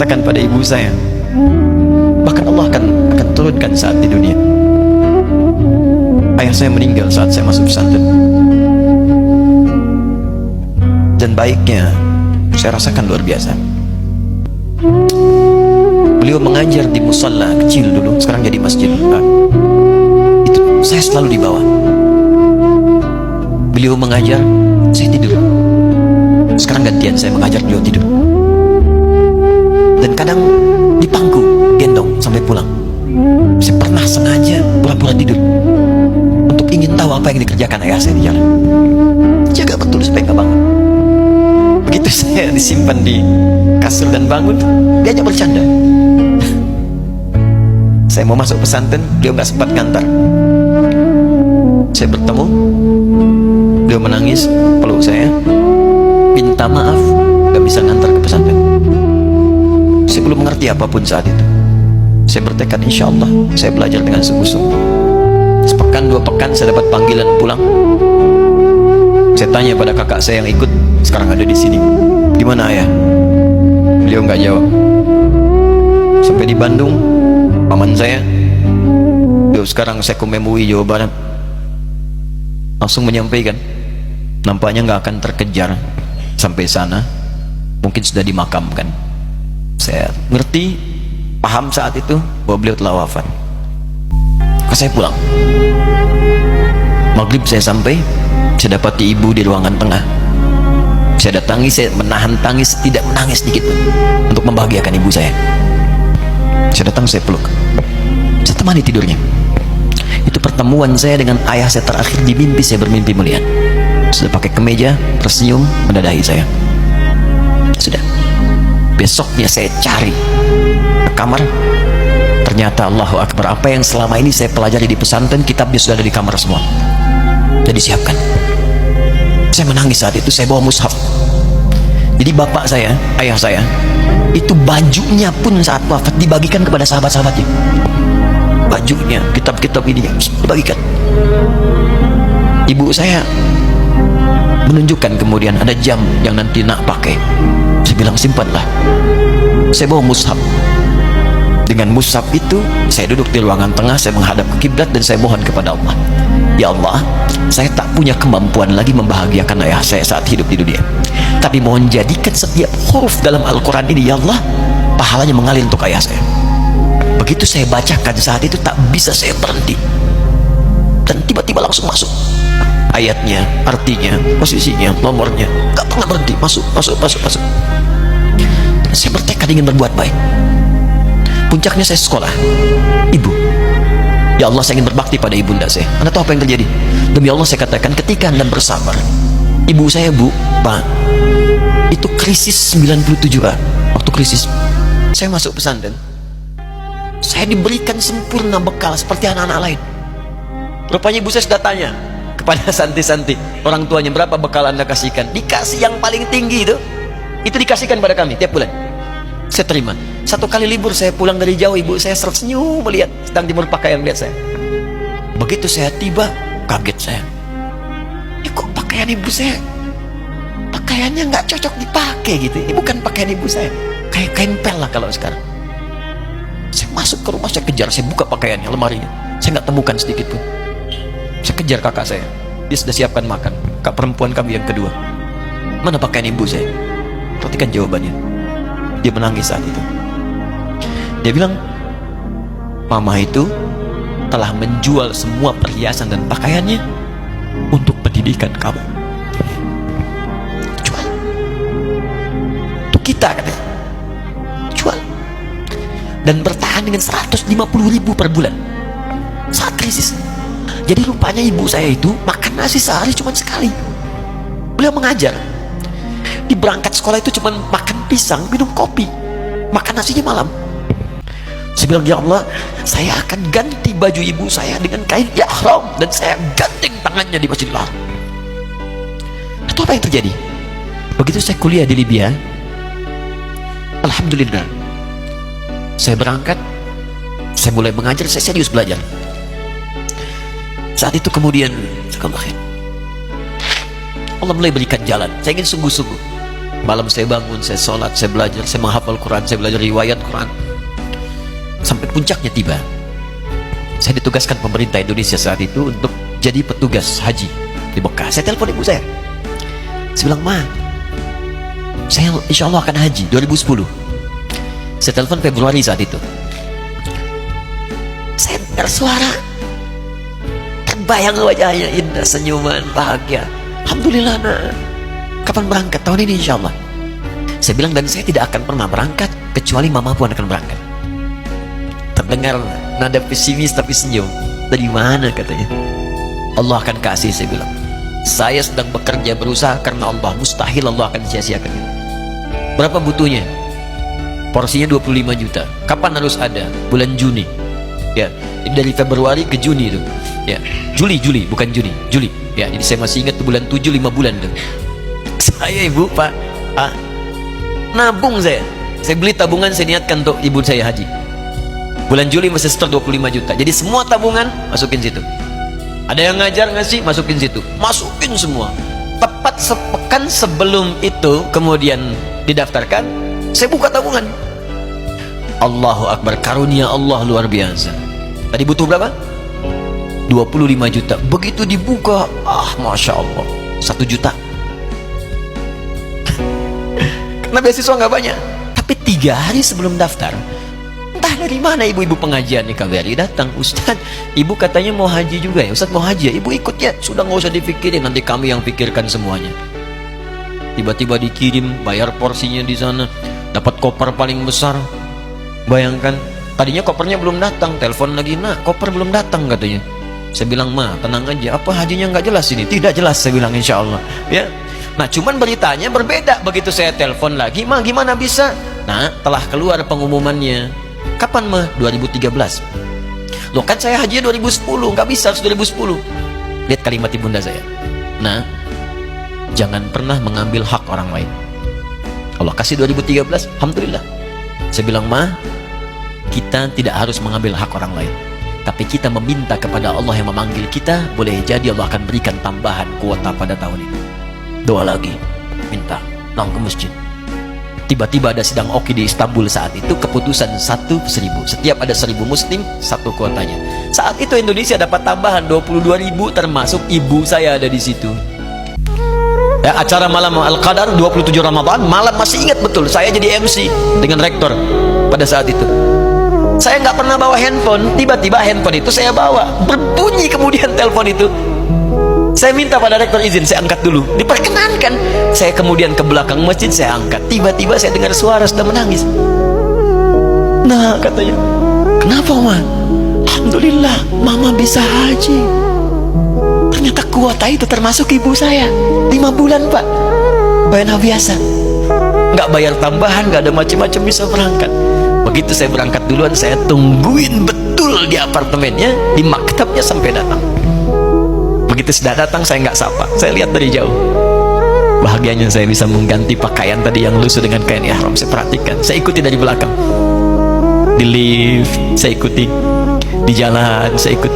katakan pada ibu saya, bahkan Allah akan turunkan saat di dunia. Ayah saya meninggal saat saya masuk pesantren, dan baiknya saya rasakan luar biasa. Beliau mengajar di musalla kecil dulu, sekarang jadi masjid. Itu saya selalu di bawah. Beliau mengajar, saya tidur. Sekarang gantian, saya mengajar, beliau tidur. Dan kadang di pangku, gendong sampai pulang. Saya pernah sengaja pura-pura tidur untuk ingin tahu apa yang dikerjakan ayah saya di jalan. Jaga betul supaya nggak bangun. Begitu saya disimpan di kasur dan bangun, diajak bercanda. Saya mau masuk pesantren, beliau nggak sempat ngantar. Saya bertemu, beliau menangis, peluk saya, minta maaf, nggak bisa ngantar ke pesantren. Saya belum mengerti apapun saat itu. Saya bertekad, insya Allah saya belajar dengan sungguh-sungguh. Sepekan, 2 pekan saya dapat panggilan pulang. Saya tanya pada kakak saya yang ikut, sekarang ada di sini, di mana ayah? Beliau nggak jawab. Sampai di Bandung, paman saya, beliau sekarang Sekom MUI Jawa Barat, langsung menyampaikan, nampaknya nggak akan terkejar sampai sana, mungkin sudah dimakamkan. Saya ngerti, paham saat itu bahwa beliau telah wafat. Maka saya pulang. Maghrib saya sampai, saya dapati ibu di ruangan tengah. Saya datangi, saya menahan tangis, tidak menangis sedikit pun, untuk membahagiakan ibu saya. Saya datang, saya peluk, saya temani tidurnya. Itu pertemuan saya dengan ayah saya terakhir di mimpi. Saya bermimpi melihat sudah pakai kemeja, tersenyum, mendadahi saya. Sudah. Besoknya saya cari ke kamar, ternyata Allahu Akbar, apa yang selama ini saya pelajari di pesantren, kitabnya sudah ada di kamar semua, sudah disiapkan. Saya menangis saat itu. Saya bawa mushaf. Jadi bapak saya, ayah saya, itu bajunya pun saat wafat dibagikan kepada sahabat-sahabatnya. Bajunya, kitab-kitab ini dibagikan. Ibu saya menunjukkan kemudian ada jam yang nanti nak pakai. Saya bilang, simpanlah. Saya bawa mushaf. Dengan mushaf itu saya duduk di ruangan tengah, saya menghadap ke kiblat dan saya mohon kepada Allah, ya Allah, saya tak punya kemampuan lagi membahagiakan ayah saya saat hidup di dunia, tapi mohon jadikan setiap huruf dalam Al-Quran ini, ya Allah, pahalanya mengalir untuk ayah saya. Begitu saya bacakan saat itu, tak bisa saya berhenti, dan tiba-tiba langsung masuk ayatnya, artinya, posisinya, nomornya, gak pernah berhenti, masuk. Dan saya bertekad ingin berbuat baik. Puncaknya saya sekolah, ibu, ya Allah, saya ingin berbakti pada ibunda saya. Anda tahu apa yang terjadi? Demi Allah saya katakan, ketika Anda bersabar, ibu saya, bu, pak, itu krisis 97A. Waktu krisis saya masuk pesantren, saya diberikan sempurna bekal seperti anak-anak lain. Rupanya ibu saya sudah tanya kepada santi-santi, orang tuanya, berapa bekal Anda kasihkan? Dikasih yang paling tinggi itu dikasihkan pada kami tiap bulan. Saya terima. Satu kali libur saya pulang dari jauh, ibu saya tersenyum melihat sedang jemur pakaian, melihat saya. Begitu saya tiba, kaget saya. Kok pakaian ibu saya, pakaiannya nggak cocok dipakai gitu. Ini bukan pakaian ibu saya, kayak kain pel lah kalau sekarang. Saya masuk ke rumah, saya kejar, saya buka pakaiannya, lemarinya, saya nggak temukan sedikit pun. Saya kejar kakak saya, dia sudah siapkan makan. Kak perempuan kami yang kedua, mana pakaian ibu saya? Perhatikan jawabannya. Dia menangis saat itu. Dia bilang, mama itu telah menjual semua perhiasan dan pakaiannya untuk pendidikan kamu. Jual. Untuk kita, katanya. Jual. Dan bertahan dengan 150.000 per bulan saat krisis. Jadi rupanya ibu saya itu makan nasi sehari cuma sekali. Beliau mengajar. Di berangkat sekolah itu cuma makan pisang, minum kopi, makan nasinya malam. Saya bilang, ya Allah, saya akan ganti baju ibu saya dengan kain ihram, dan saya gandeng tangannya di Masjidil Haram. Itu apa yang terjadi? Begitu saya kuliah di Libya, alhamdulillah, saya berangkat, saya mulai mengajar, saya serius belajar. Saat itu kemudian Allah mulai berikan jalan. Saya ingin sungguh-sungguh. Malam saya bangun, saya sholat, saya belajar, saya menghafal Quran, saya belajar riwayat Quran. Sampai puncaknya tiba, saya ditugaskan pemerintah Indonesia saat itu untuk jadi petugas haji di Mekah. Saya telepon ibu saya. Saya bilang, "Ma, saya insya Allah akan haji 2010." Saya telepon Februari saat itu. Saya dengar suara, terbayang wajahnya, indah, senyuman, bahagia. "Alhamdulillah, nak. Kapan berangkat?" "Tahun ini insya Allah." Saya bilang, "Dan saya tidak akan pernah berangkat kecuali mama pun akan berangkat." Terdengar nada pesimis tapi senyum. "Dari mana?" katanya. "Allah akan kasih," saya bilang. "Saya sedang bekerja berusaha karena Allah, mustahil Allah akan sia-siakan." "Berapa butuhnya?" "Porsinya 25 juta. Kapan harus ada?" "Bulan Juni." Ya, dari Februari ke Juni itu. Ya, Juli bukan Juni, Juli. Ya, jadi saya masih ingat bulan 7, 5 bulan tuh. Saya, ibu, pak, nabung saya. Saya beli tabungan, saya niatkan untuk ibu saya haji. Bulan Juli masih setor 25 juta. Jadi semua tabungan masukin situ. Ada yang ngajar ngasih, masukin situ. Masukin semua. Tepat sepekan sebelum itu kemudian didaftarkan, saya buka tabungan. Allahu Akbar, karunia Allah luar biasa. Tadi butuh berapa? 25 juta. Begitu dibuka, Masya Allah, 1 juta. Karena beasiswa nggak banyak. Tapi 3 hari sebelum daftar, entah dari mana ibu-ibu pengajian nih KBRI datang. "Ustadz, ibu katanya mau haji juga ya? Ustadz mau haji ya? Ibu ikut ya?" "Sudah, nggak usah dipikirin, nanti kami yang pikirkan semuanya." Tiba-tiba dikirim, bayar porsinya di sana, dapat koper paling besar. Bayangkan, tadinya kopernya belum datang, telepon lagi, "Nak, koper belum datang," katanya. Saya bilang, "Ma, tenang aja, apa hajinya nggak jelas ini?" "Tidak jelas," saya bilang, "insya Allah." Ya. Nah, cuman beritanya berbeda. Begitu saya telepon lagi, "Ma, gimana bisa?" "Nah, telah keluar pengumumannya." "Kapan, Ma?" 2013. "Loh, kan saya haji 2010, nggak bisa, harus 2010. Lihat kalimat ibunda saya. "Nah, jangan pernah mengambil hak orang lain. Allah kasih 2013, Alhamdulillah." Saya bilang, "Ma, kita tidak harus mengambil hak orang lain, tapi kita meminta kepada Allah yang memanggil kita. Boleh jadi Allah akan berikan tambahan kuota pada tahun ini. Doa lagi, minta, nong ke masjid." Tiba-tiba ada sidang oki di Istanbul saat itu, keputusan 1/1000. Setiap ada 1000 muslim, 1 kuotanya. Saat itu Indonesia dapat tambahan 22.000, termasuk ibu saya ada di situ. Ya, acara malam Al-Qadar 27 Ramadan, malam masih ingat betul, saya jadi MC dengan rektor pada saat itu. Saya nggak pernah bawa handphone, tiba-tiba handphone itu saya bawa, berbunyi kemudian telepon itu. Saya minta pada rektor izin, saya angkat dulu, diperkenankan. Saya kemudian ke belakang masjid, saya angkat. Tiba-tiba saya dengar suara sudah menangis. "Nah," katanya, "kenapa, Ma?" "Alhamdulillah, Mama bisa haji." Ternyata kuota itu termasuk ibu saya. 5 bulan, Pak. Bayar biasa, nggak bayar tambahan, nggak ada macam-macam, bisa berangkat. Begitu saya berangkat duluan, saya tungguin betul di apartemennya, di maktabnya sampai datang. Begitu sudah datang, saya nggak sapa, saya lihat dari jauh. Bahagianya saya bisa mengganti pakaian tadi yang lusuh dengan kain ihram. Saya perhatikan, saya ikuti dari belakang, di lift saya ikuti, di jalan saya ikuti.